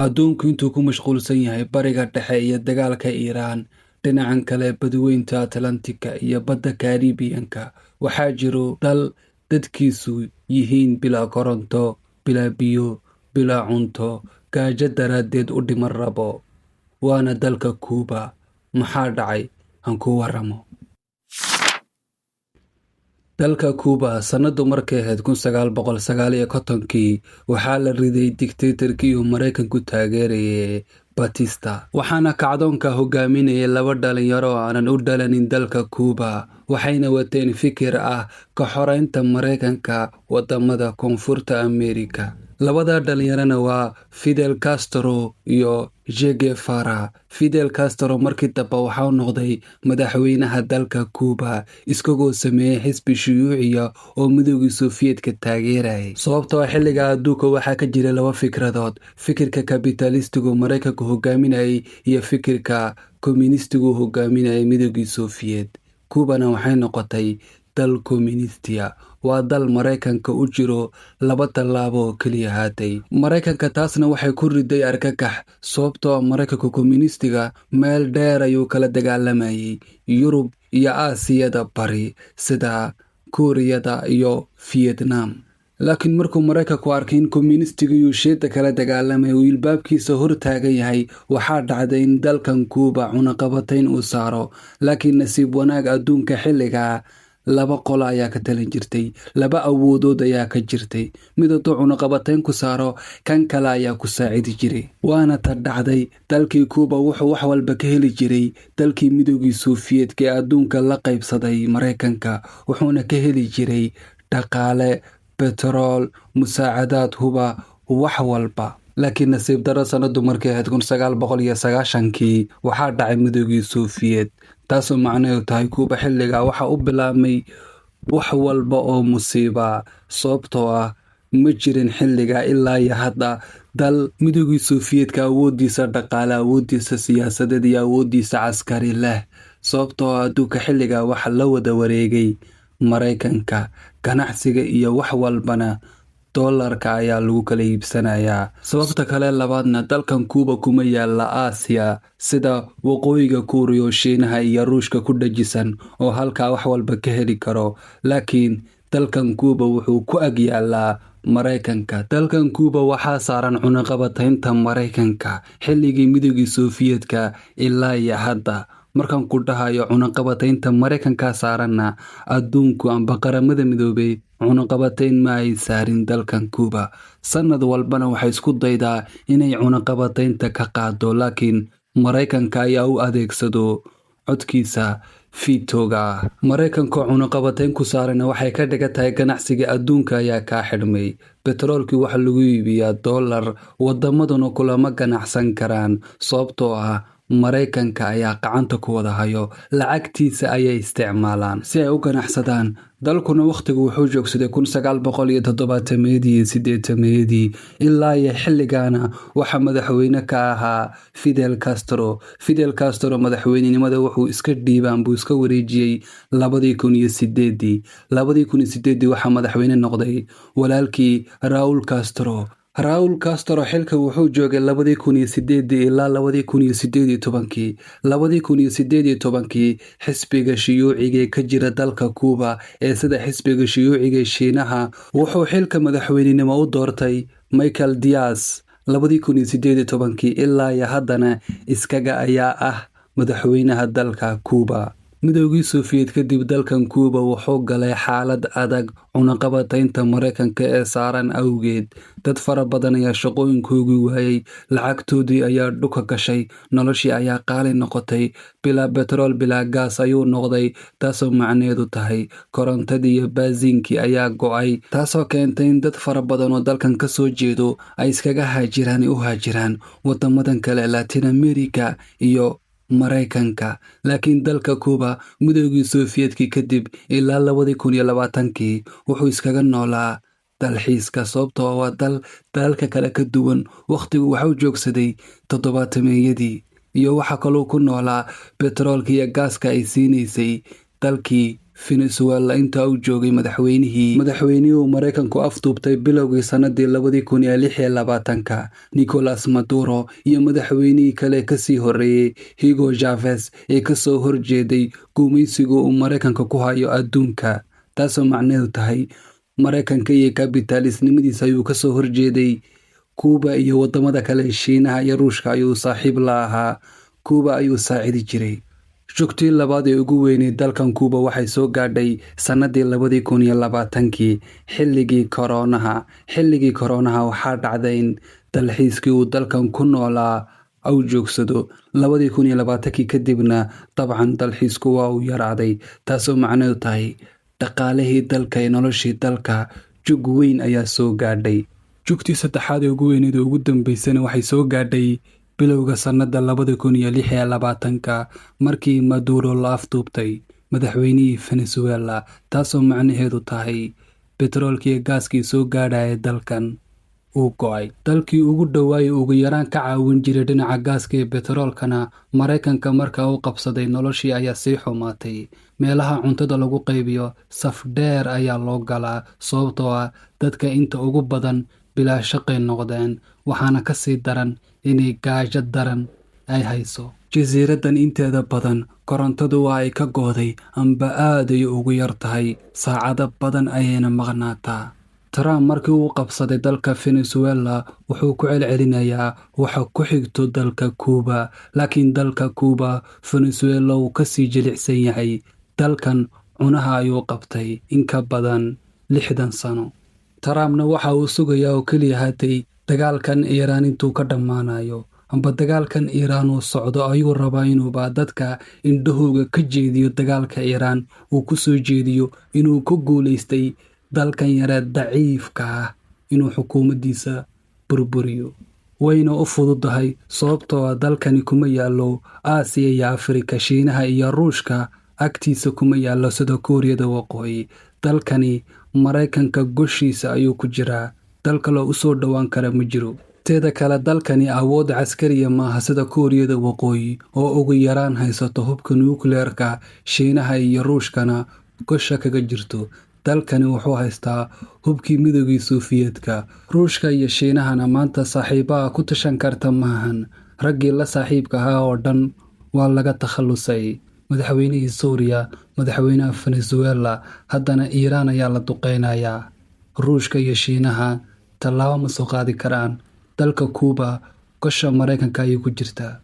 adduunku intuu ku mashquulsan yahay bariga dhexe iyo dagaalka Iiraan, dhinacan kale badweynta Atlantika iyo badda Kariibiyanka waxaa jiro dal dadkiisu yihiin bilaa koronto, bilaa biyo, bilaa cunto, gaajo daraaddeed u dhiman rabo. Waana dalka Kuuba. Maxaa dhacay? Aan ku waramo. dalka Kuuba sanadu markay ahayd 1959 waxaa la riday dictatorkii uu Mareykanku taageerayay Batista, waxaana kacdoonka hogaaminayay laba dhalinyaro aanan u dhalanin dalka Kuuba, waxayna wateen fikir ah ka xoreynta Mareykanka wadamada Koonfurta Ameerika. labada dhalinyarana waa Fidel Castro iyo Che Guevara. Fidel Castro markii dambe waxaa noqday madaxweynaha dalka Kuuba, isagoo sameeyay xisbi shuyuuciya oo midowgii Sofiyeetka taageerayay. Sababtoo xilliga adduunka waxaa ka jira laba fikradood: fikirka kapitalistigu Mareykanku hogaaminayay iyo fikirka komunistigu hogaaminayay midowgii Sofiyeet. Kuubana waxay noqotay dal komunistiya. waa dal Mareykanka u jiro laba tallaabo oo keliya haatay. Mareykanka taasna waxay ku riday argagax, sababtoo Mareykanka komunistiga meel dheer ayuu kala dagaalamayay Yurub iyo Aasiyada bari sida Kuuriyada iyo Vietnam. laakiin markuu Mareykanku arkay in komunistiga uu sheeda kala dagaalamay uu ilbaabkiisa hor taagan yahay, waxaa dhacday in dalkan Kuuba cunaqabatayn uu saaro. laakiin nasiib wanaag adduunka xilliga laba qolo ayaa ka talin jirtay, laba awoodood ayaa ka jirtay. mid hadduu cunaqabatayn ku saaro, kan kale ayaa ku saacidi jiray. waana ta dhacday. dalkii Kuuba wuxuu wax walba ka heli jiray dalkii midowgii Sofiyeetka ee adduunka la qaybsaday Mareykanka, wuxuuna ka heli jiray dhaqaale, betrool, musaacadaad, huba, wax walba. laakiin nasiib darro sanadu markay ahayd 1990 waxaa dhacay midowgii Sofiyeet, taasoo macnaheedu tahay Kuuba xilligaa waxa u bilaabmay wax walba oo musiiba, sababtoo ah ma jirin xilligaa ilaa iyo hadda dal midowgii Sofiyeetka awoodiisa dhaqaale, awoodiisa siyaasadeed iyo awoodiisa caskari leh. sababtoo ah adduunka xilligaa waxa la wada wareegay Mareykanka, ganacsiga iyo wax walbana doolarka ayaa lagu kala iibsanayaa. sababta kale labaadna, dalkan Kuuba kuma yaala Aasiya sida waqooyiga Kuuriya, Shiinaha iyo Ruushka ku dhajisan oo halkaa wax walba ka heli karo. laakiin dalkan Kuuba wuxuu ku ag yaalaa Mareykanka. dalkan Kuuba waxaa saaran cunaqabataynta Mareykanka xilligii midowgii Sofiyeetka ilaa iyo hadda. markaan ku dhahayo cunaqabataynta Mareykanka saaranna, adduunku amba qaramada midoobay cunaqabatayn ma ay saarin dalkan Kuuba. sanad walbana waxay isku daydaa inay cunaqabataynta ka qaado, laakiin Mareykanka ayaa u adeegsado codkiisa fiitooga. Mareykanka cunaqabatayn ku saarana waxay ka dhigan tahay ganacsiga adduunka ayaa kaa xidhmay. betroolkii waxa lagu iibiyaa doolar, wadamaduna kulama ganacsan karaan, sababtoo ah Mareykanka ayaa gacanta ku wada hayo, lacagtiisa ayay isticmaalaan si ay u ganacsadaan. dalkuna wakhtigu wuxuu joogsaday 1970 ilaa iyo xilligaana waxaa madaxweyne ka ahaa Fidel Castro. Fidel Castro madaxweynenimada wuxuu iska dhiibaan buu iska wareejiyey 2008 waxaa madaxweyne noqday walaalkii Raul Castro. Raul Castro xilka wuxuu joogay 2008 ilaa 2018. 2018 xisbiga shuyuuciga ka jira dalka Kuuba ee sida xisbiga shuyuuciga Shiinaha wuxuu xilka madaxweynenimo u doortay Michael Diaz 2018 ilaa iyo haddana iskaga ayaa ah madaxweynaha dalka Kuuba. midowgii Sofiyeet kadib dalkan Kuuba wuxuu galay xaalad adag cunaqabataynta Mareykanka ee saaran awgeed. dad fara badan ayaa shaqooyinkoodii waayay, lacagtoodii ayaa dhuka gashay, noloshii ayaa qaali noqotay, bilaa betrool bilaa gaas ayuu noqday, taasoo macnaheedu tahay korontadii iyo baasiinkii ayaa go'ay, taasoo keentay in dad fara badan oo dalkan ka soo jeedo ay iskaga haajiraan wadamadan kale Latin America iyo Mareykanka. laakiin dalka Kuuba midowgii Sofiyeetka kadib ilaa 2020 wuxuu iskaga noolaa dalxiiska, sababtoo waa dalka kale ka duwan. wakhtigu waxuu joogsaday 70-meeyadii iyo waxa kaloo ku noolaa betroolka iyo gaaska ay siinaysay dalkii Venezuela inta uu joogay madaxweynihii uu Mareykanku afduubtay bilowgii sanadii 2026 Nicolas Maduro iyo madaxweynihii kale kasii horeeyay Hugo Chavez ee kasoo horjeeday gumaysiga uu Mareykanka ku hayo adduunka. taasoo macnaheedu tahay Mareykanka iyo kapitalisnimadiisa ayuu kasoo horjeeday. Cuba iyo wadamada kale Shiinaha iyo Ruushka ayuu saaxiib la ahaa. Cuba ayuu saacidi jiray. Shugtii labaad ee ugu weynay dalkan Cuba waxay soo gaadhay sanadii 2020 xilligii koronaha waxaa dhacday in dalxiiskii uu dalkan ku noolaa uu joogsado 2020 kadibna dabcan dalxiisku waa uu yaraaday, taasoo macnaheedu tahay dhaqaalihii dalka iyo noloshii dalka jug weyn ayaa soo gaadhay. Jugtii saddexaad ee ugu weyneyd ugu dambeysana waxay soo gaadhay bilowga sanada 2026 markii Maduro la afduubtay madaxweynihii Venezuela, taasoo macnaheedu tahay betroolkii iyo gaaskii soo gaadhaya dalkan uu go'ay. Dalkii ugu dhawaayay ugu yaraan ka caawin jiray dhinaca gaaska iyo betroolkana Mareykanka markaa uu qabsaday noloshii ayaa sii xumaatay. Meelaha cuntada lagu qaybiyo saf dheer ayaa loo galaa sababtoo ah dadka inta ugu badan bilaa shaqay noqdeen, waxaana ka sii daran inay gaajo daran ay hayso. Jasiiradan inteeda badan korontadu waa ay ka go'day amba aad ay ugu yar tahay, saacado badan ayayna maqnaataa. Trump markii uu qabsaday dalka Venezuela wuxuu ku celcelinayaa waxa ku xigto dalka Cuba, laakiin dalka Cuba Venezuela uu kasii jilicsan yahay. Dalkan cunaha ayuu qabtay in ka badan 60 sano. Trumpna waxa uu sugayaa oo keliya haday dagaalkan Iiraan intuu ka dhammaanayo amba dagaalkan Iiraan uu socdo ayuu rabaa inuu dadka indhahooga ka jeediyo dagaalka Iiraan uu ku soo jeediyo inuu ku guuleystay dalkan yare daciifka ah inuu xukuumadiisa burburiyo. Wayna u fududahay sababtoo ah dalkani kuma yaalo Aasiya iyo Afrika, Shiinaha iyo Ruushka agtiisa kuma yaalo sida Kuuriyada Waqooyi. Dalkani Mareykanka goshiisa ayuu ku jiraa, dal kale u soo dhawaan kara ma jiro. Teeda kale dalkani awood caskariya maaha sida Kuuriyada Waqooyi oo ugu yaraan haysato hubka nuclearka. Shiinaha iyo Ruushkana gosha kaga jirto. Dalkani wuxuu haystaa hubkii midowgii Sofiyeedka. Ruushka iyo Shiinahana maanta saaxiibaha ku tashan karta maahan. Raggii la saaxiibka ahaa oo dhan waa laga takhalusay. Madaxweynihii Suuriya, madaxweynaha Venezuela, haddana Iiraan ayaa la duqeynayaa. Ruushka iyo Shiinaha tallaabo ma soo qaadi karaan. Dalka Cuba gosha Mareykanka ayay ku jirtaa.